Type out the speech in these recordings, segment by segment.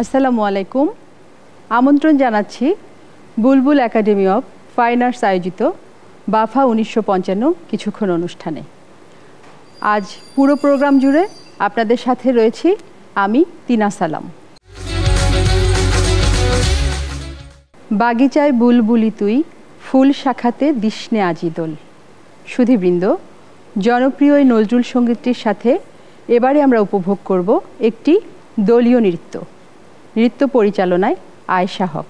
আসসালামু আলাইকুম। আমন্ত্রণ জানাচ্ছি বুলবুল একাডেমি অফ ফাইন আর্টস আয়োজিত বাফা 1955 কিছুক্ষণ অনুষ্ঠানে। আজ পুরো প্রোগ্রাম জুড়ে আপনাদের সাথে রয়েছি আমি তিনা সালাম। বাগিচায় বুলবুলি তুই, ফুল শাখাতে দিসনে আজিদল। সুধীবৃন্দ, জনপ্রিয় এই নজরুল সঙ্গীতটির সাথে এবারে আমরা উপভোগ করব একটি দলীয় নৃত্য। নৃত্য পরিচালনায় আয়েশা হক।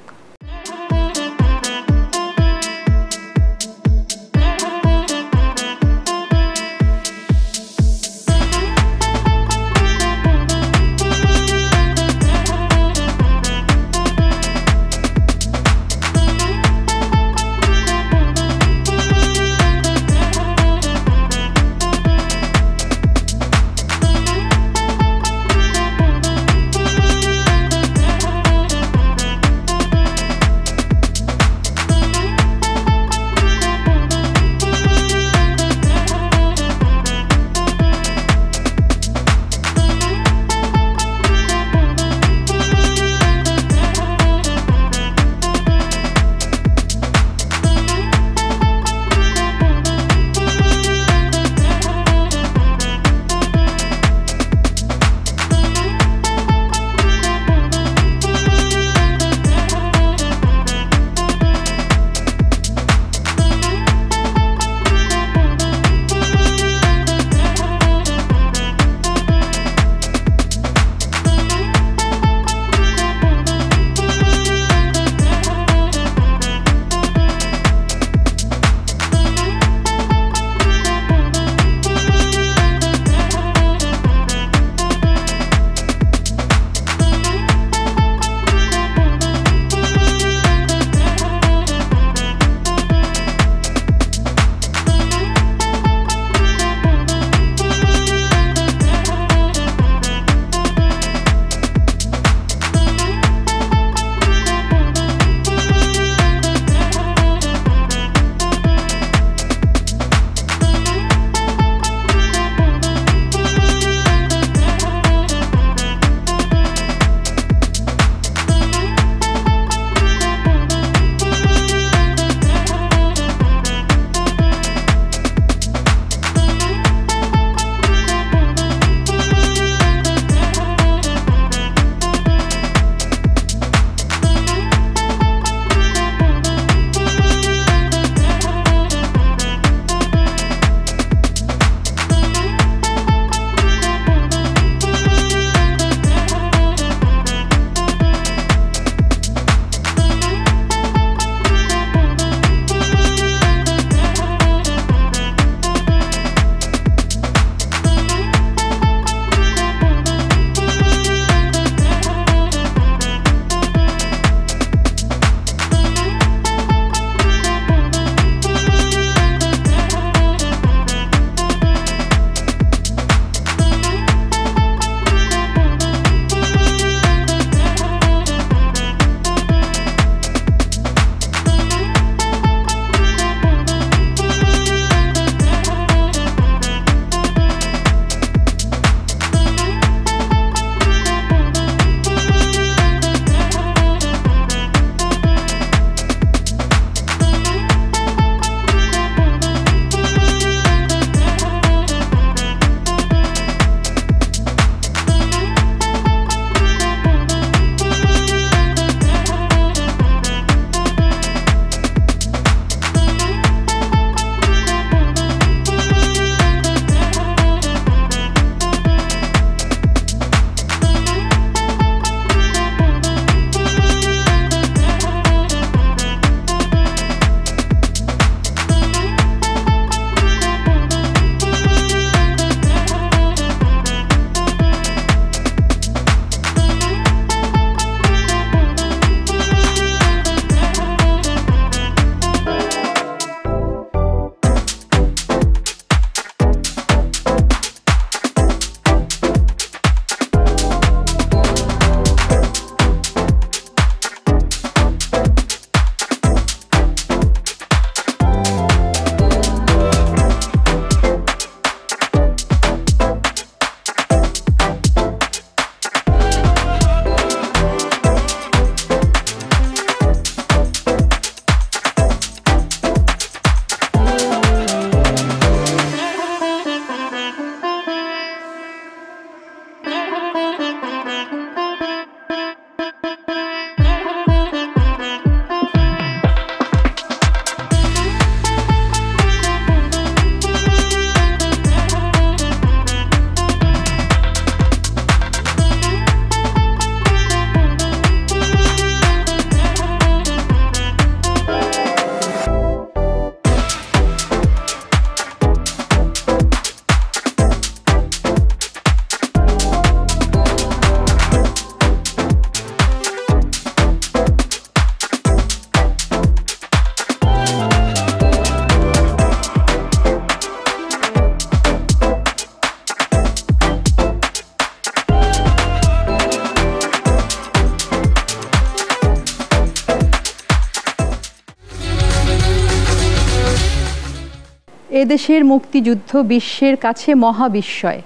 এদেশের মুক্তিযুদ্ধ বিশ্বের কাছে মহাবিস্ময়।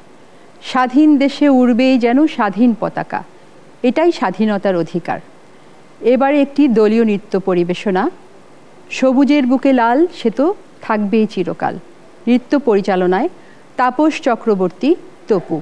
স্বাধীন দেশে উড়বেই যেন স্বাধীন পতাকা, এটাই স্বাধীনতার অধিকার। এবারে একটি দলীয় নৃত্য পরিবেশনা, সবুজের বুকে লাল সে তো থাকবেই চিরকাল। নৃত্য পরিচালনায় তাপস চক্রবর্তী, তপু।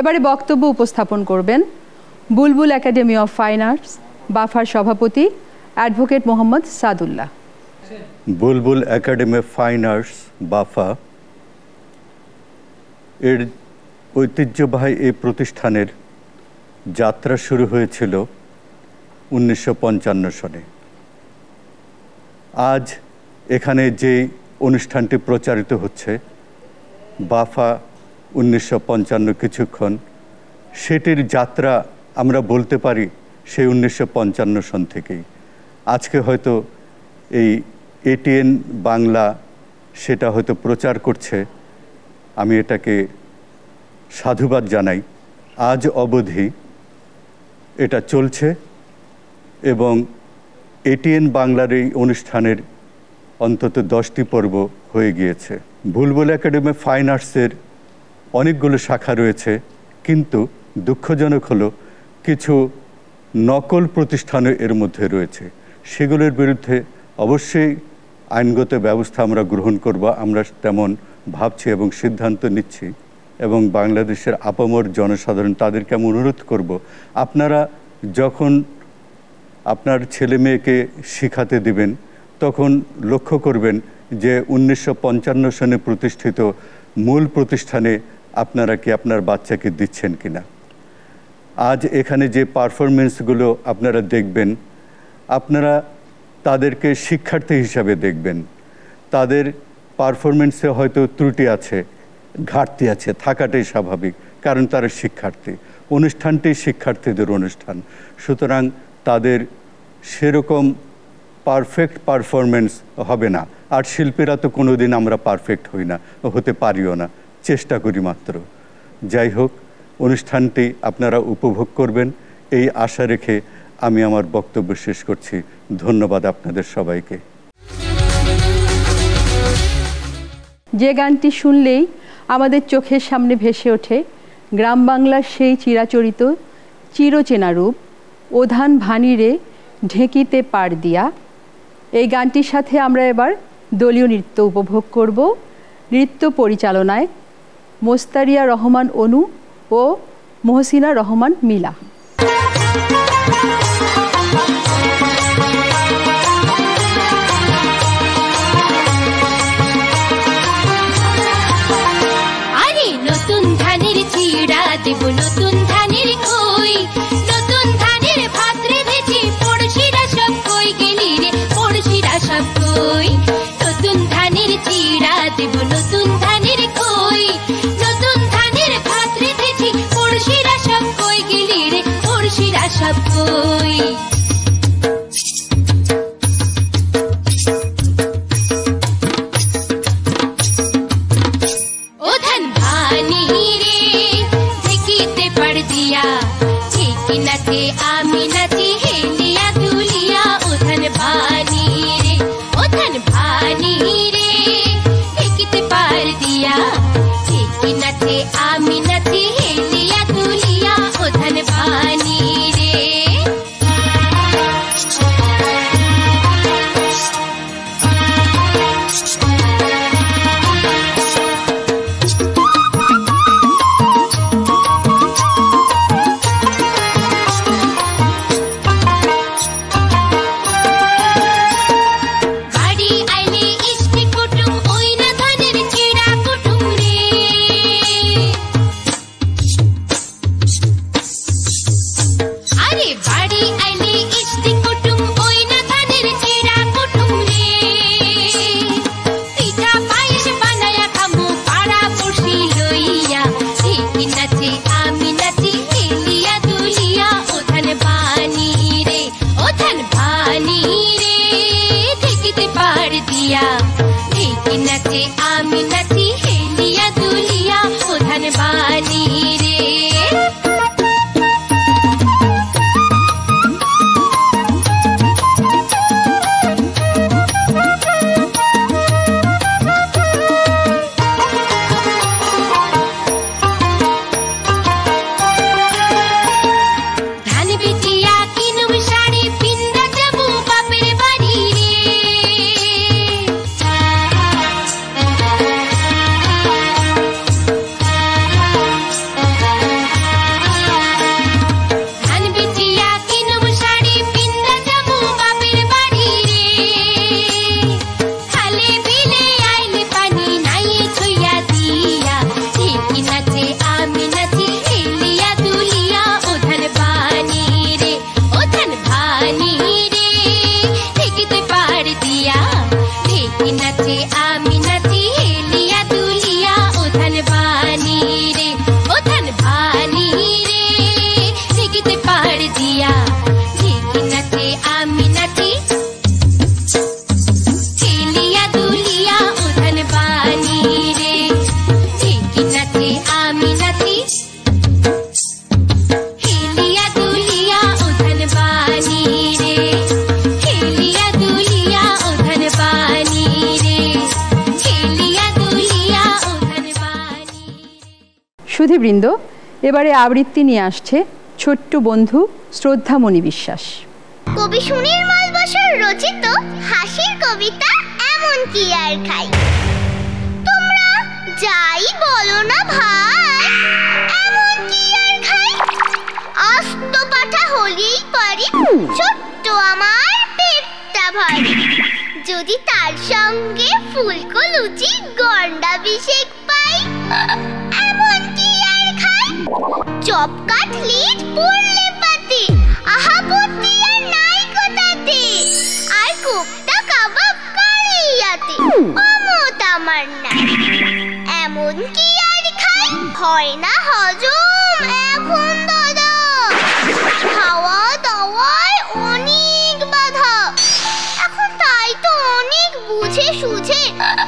এবারে বক্তব্য উপস্থাপন করবেন Bulbul academy of fine arts বাফার সভাপতি advocate Mohammad Sadullah. Bulbul academy of fine arts BAFA এর ঐতিহ্যবাহী এই প্রতিষ্ঠানের যাত্রা শুরু হয়েছিল 1955 সনে। আজ এখানে যে অনুষ্ঠানটি প্রচারিত হচ্ছে বাফা 1955 কিছুক্ষণ, সেটির যাত্রা আমরা বলতে পারি সেই 1955 সন থেকেই। আজকে হয়তো এই এটিএন বাংলা সেটা হয়তো প্রচার করছে, আমি এটাকে সাধুবাদ জানাই। আজ অবধি এটা চলছে এবং এটিএন বাংলার এই অনুষ্ঠানের অন্তত 10টি পর্ব হয়ে গিয়েছে। বুলবুল একাডেমি ফাইন আর্টসের অনেকগুলো শাখা রয়েছে, কিন্তু দুঃখজনক হলো কিছু নকল প্রতিষ্ঠানও এর মধ্যে রয়েছে। সেগুলোর বিরুদ্ধে অবশ্যই আইনগত ব্যবস্থা আমরা গ্রহণ করব, আমরা তেমন ভাবছি এবং সিদ্ধান্ত নিচ্ছি। এবং বাংলাদেশের আপামর জনসাধারণ তাদেরকে আমি অনুরোধ করব, আপনারা যখন আপনার ছেলে মেয়েকে শিখাতে দিবেন তখন লক্ষ্য করবেন যে 1955 সনে প্রতিষ্ঠিত মূল প্রতিষ্ঠানে আপনারা কি আপনার বাচ্চাকে দিচ্ছেন কিনা। আজ এখানে যে পারফরমেন্সগুলো আপনারা দেখবেন, আপনারা তাদেরকে শিক্ষার্থী হিসাবে দেখবেন। তাদের পারফরমেন্সে হয়তো ত্রুটি আছে, ঘাটতি আছে, থাকাটাই স্বাভাবিক, কারণ তারা শিক্ষার্থী। অনুষ্ঠানটি শিক্ষার্থীদের অনুষ্ঠান, সুতরাং তাদের সেরকম পারফেক্ট পারফরমেন্স হবে না। আর শিল্পীরা তো কোনো দিন আমরা পারফেক্ট হই না, হতে পারিও না, চেষ্টা করি মাত্র। যাই হোক, অনুষ্ঠানটি আপনারা উপভোগ করবেন এই আশা রেখে আমি আমার বক্তব্য শেষ করছি। ধন্যবাদ আপনাদের সবাইকে। যে গানটি শুনলেই আমাদের চোখের সামনে ভেসে ওঠে গ্রাম বাংলার সেই চিরাচরিত চিরচেনা রূপ, ওধান ভানিরে ঢেঁকিতে পাড় দিয়া। এই গানটির সাথে আমরা এবার দলীয় নৃত্য উপভোগ করব। নৃত্য পরিচালনায় মোস্তারিয়া রহমান অনু ও মহসিনা রহমান মিলা। দেব নতুন ধানের কই, নতুন ধানের ভাত রেঁধেছি, পড়শিরা সব কই গেলি রে, পড়শিরা সব কই। নতুন ধানের চিড়া দেব নতুন ধানের কই, নতুন ধানের ভাত রেঁধেছি, পড়শিরা সব কই গেলি রে, পড়শিরা সব কই। ও ধান ভানি রে ঢেঁকিতে পাড় দিয়া, ঢেঁকি নাচে আমি নাচি হেলিয়া দুলিয়া। ও ধান ভানি রে, ও ধান ভানি রে ঢেঁকিতে পাড় দিয়া, ঢেঁকি নাচে আমি নাচি হেলিয়া দুলিয়া। ও ধান ভানি রে। বাড়ি আইলে ইষ্টি কুটুম, ওই না ধানের চিড়া কুটুম রে। আরে বাড়ি আইলে ইষ্টি কুটুম, ওই না ধানের চিড়া কুটুম রে। পিঠা পায়েস বানায়া খামু পাড়া পড়শি লইয়া, ঢেঁকি নাচে আমি নাচি হেলিয়া দুলিয়া। ও ধান ভানি রে, ও ধান ভানি রে ঢেঁকিতে পাড় দিয়া, ঢেঁকি নাচে আমি নাচি হেলিয়া দুলিয়া। ও ধান ভানি রে। ধান বিটিয়া কিনুম শাড়ি, পিন্দা যাবো বাপের বাড়ি রে। ধান বিটিয়া কিনুম শাড়ি, পিন্দা যাবো বাপের বাড়ি রে। খালে বিলে আইলে পানি নাই ছুঁইয়া দিয়া, ঢেঁকি নাচে আমি নাচি হেলিয়া দুলিয়া। ও ধান ভানি রে, ও ধান ভানি রে ঢেঁকিতে পাড় দিয়া, ঢেঁকি নাচে আমি নাচি হেলিয়া দুলিয়া। ও ধান ভানি রে, ও ধান ভানি রে ঢেঁকিতে পাড় দিয়া, ঢেঁকি নাচে আমি নাচি হেলিয়া দুলিয়া। ও ধান ভানি রে, ঢেঁকি সুধীবৃন্দ, এবারে আবৃত্তি নিয়ে আসছে ছোট্ট বন্ধু শ্রদ্ধামণি বিশ্বাস। কবি সুনির্মল বসুর রচিত হাসির কবিতা এমন কি আর খাই। তোমরা যাই বলো না ভাই, এমন কি আর খাই। আস্ত পাঠা হলেই পারি, ছোট্ট আমার পেটটা ভারী। যদি তার সঙ্গে ফুলকো লুচি গন্ডা বিশেক পাই, এমন কি আর খাই। চপ কাটলেট পড়লে পাতে, আহা পত্তি আর নাই কোথাতে। আর কোপ্তা কাবাব কালিয়াতে, অমত আমার নাই। এমন কি আর খাই। হয় না হজম এখন দাদা, খাওয়া দাওয়ায় অনেক বাধা। এখন তাই তো অনেক বুঝে সুঝে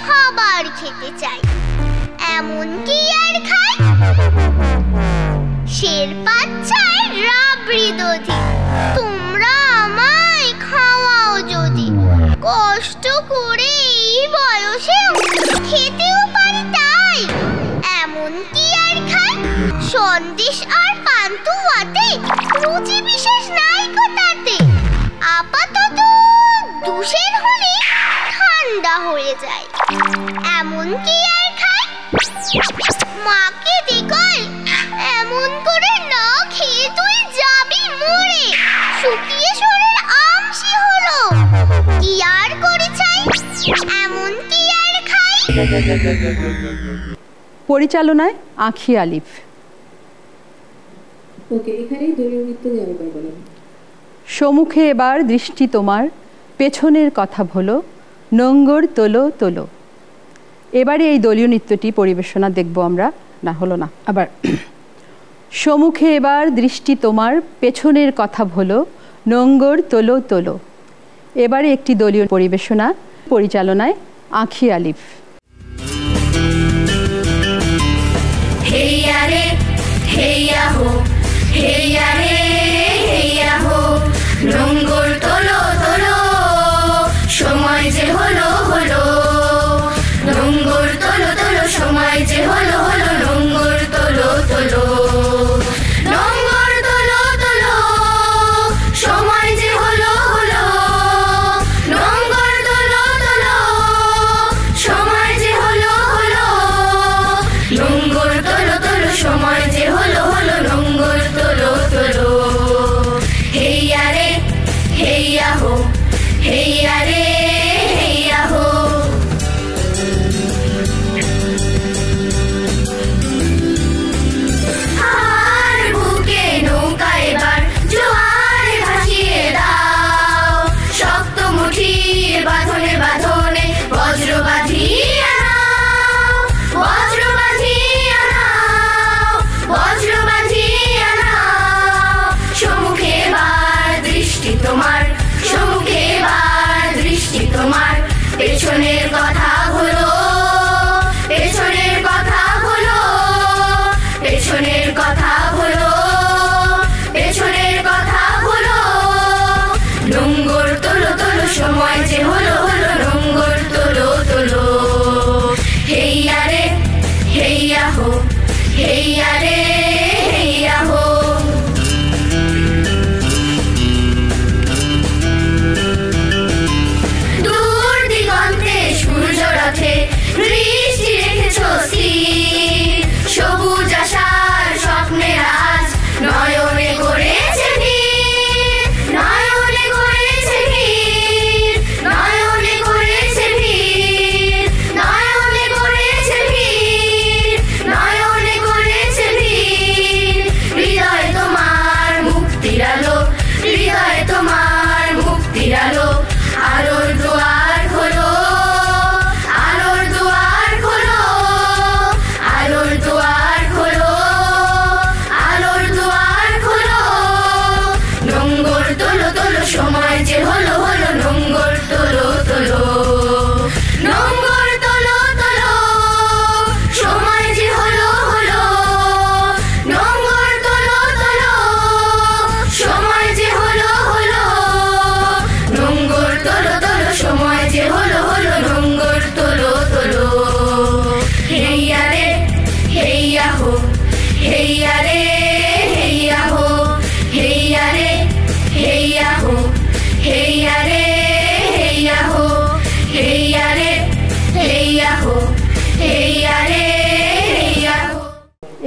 খাবার খেতে চাই। এমন কি আর খাই। শের বাচ্চায় রাবড়ি দধি, তোমরা আমায় খাওয়াও যদি। কষ্ট করে এই বয়সে খেতেও পারি তাই। এমন কি আর খাই। সন্দেশ আর পান্তুয়াতে রুচি বিশেষ নাই কোথাতে। আপাতত দুশের হলে ঠান্ডা হয়ে যায়। এমন কি আর খাই। মাকে দেখাই, এমন করে না খেয়ে তুই যাবি মরে। শুকিয়ে শরীর আমসি হলো, কি আর করে চাই। এমন কি আর খাই। পরিচালনায় আঁখি আলিফ। ওকে, এখানেই দলীয় নৃত্য নিয়ে আরেকবার বলেন। সম্মুখে এবার দৃষ্টি তোমার, পেছনের কথা ভোলো, নোঙ্গর তোলো তোলো। এবারে এই দলীয় নৃত্যটি পরিবেশনা দেখব আমরা। না হলো না, আবার। সম্মুখে এবার দৃষ্টি তোমার, পেছনের কথা ভোলো, নোঙ্গর তোলো তোলো। এবারে একটি দলীয় পরিবেশনা, পরিচালনায় আঁখি আলিফ। হেইয়া রে হেইয়া হো, হেইয়া রে হেইয়া হো, নোঙ্গর তোলো তোলো, সময় যে হলো হলো। নোঙ্গর তোলো তোলো, সময় যে হলো হলো। নোঙ্গর তোলো তোলো, নোঙ্গর তোলো তোলো, সময় যে হলো হলো। নোঙ্গর তোলো তোলো, সময় যে হলো হলো। নোঙ্গর তোলো তোলো, সময় যে হলো হলো। নোঙ্গর তোলো তোলো, হেইয়া রে হেইয়া হো, হেইয়া রে হেইয়া হো। আর বুকে নৌকা এবার জোয়ারে ভাসিয়ে দাও। শক্ত মুঠির বাঁধনে বাঁধনে বজ্র বাঁধিয়া নাও, বজ্র বাঁধিয়া নাও, বজ্র বাঁধিয়া নাও। সম্মুখে এবার দৃষ্টি তোমার, সম্মুখে এবার দৃষ্টি তোমার। পেছনের কথা ভুলো, পেছনের কথা ভুলো, পেছনের কথা ভুলো, পেছনের কথা ভুলো। নোঙ্গর তোলো তোলো, সময় যে হলো হলো। নোঙ্গর তোলো তোলো, হেইয়া রে হেইয়া হো, হেইয়া রে হেইয়া হো। দূর দিগন্তে সুর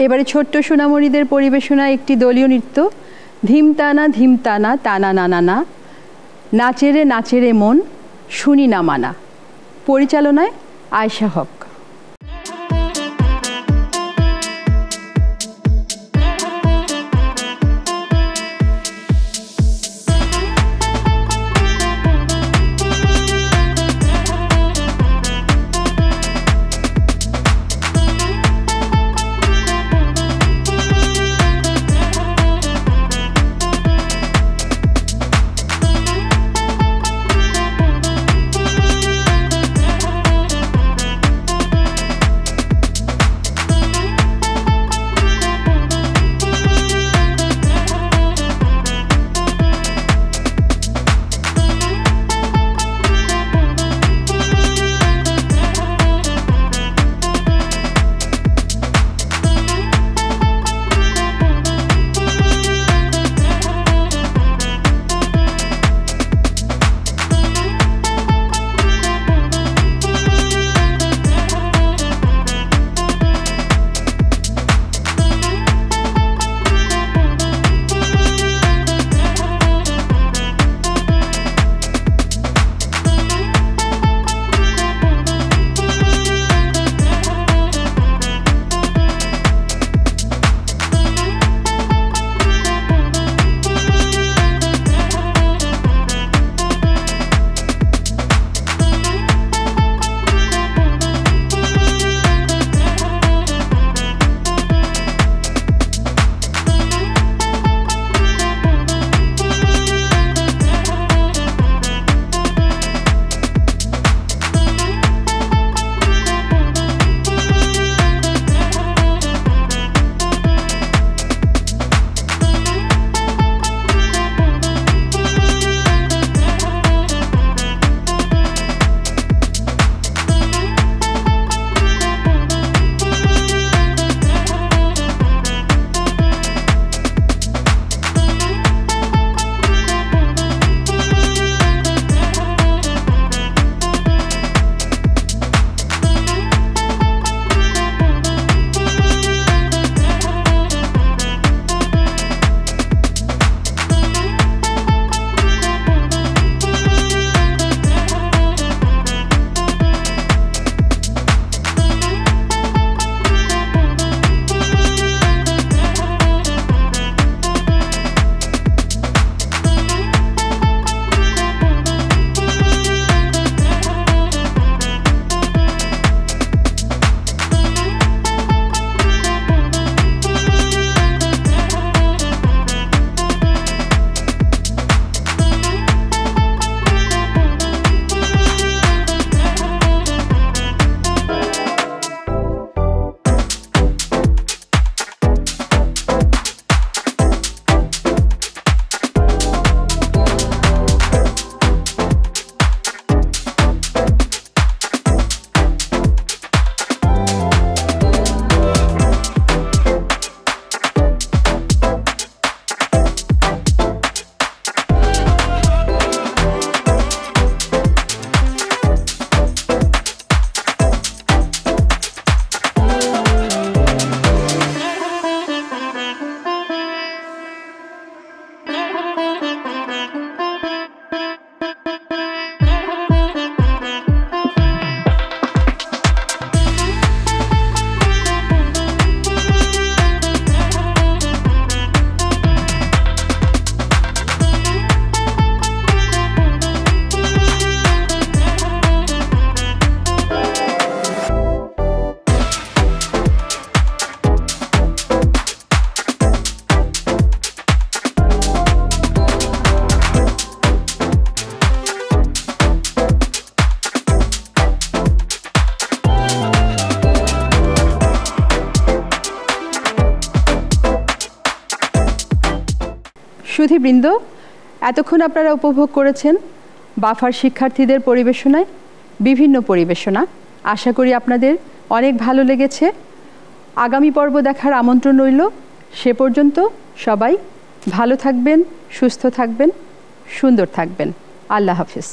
এবারে ছোট্ট সোনামণিদের পরিবেশনায় একটি দলীয় নৃত্য, ধিমতানা তানা নানা না, নাচেরে নাচেরে মন শুনি না মানা। পরিচালনায় আয়েশা হক। সুধীবৃন্দ, এতক্ষণ আপনারা উপভোগ করেছেন বাফার শিক্ষার্থীদের পরিবেশনায় বিভিন্ন পরিবেশনা। আশা করি আপনাদের অনেক ভালো লেগেছে। আগামী পর্ব দেখার আমন্ত্রণ রইল। সে পর্যন্ত সবাই ভালো থাকবেন, সুস্থ থাকবেন, সুন্দর থাকবেন। আল্লাহ হাফিজ।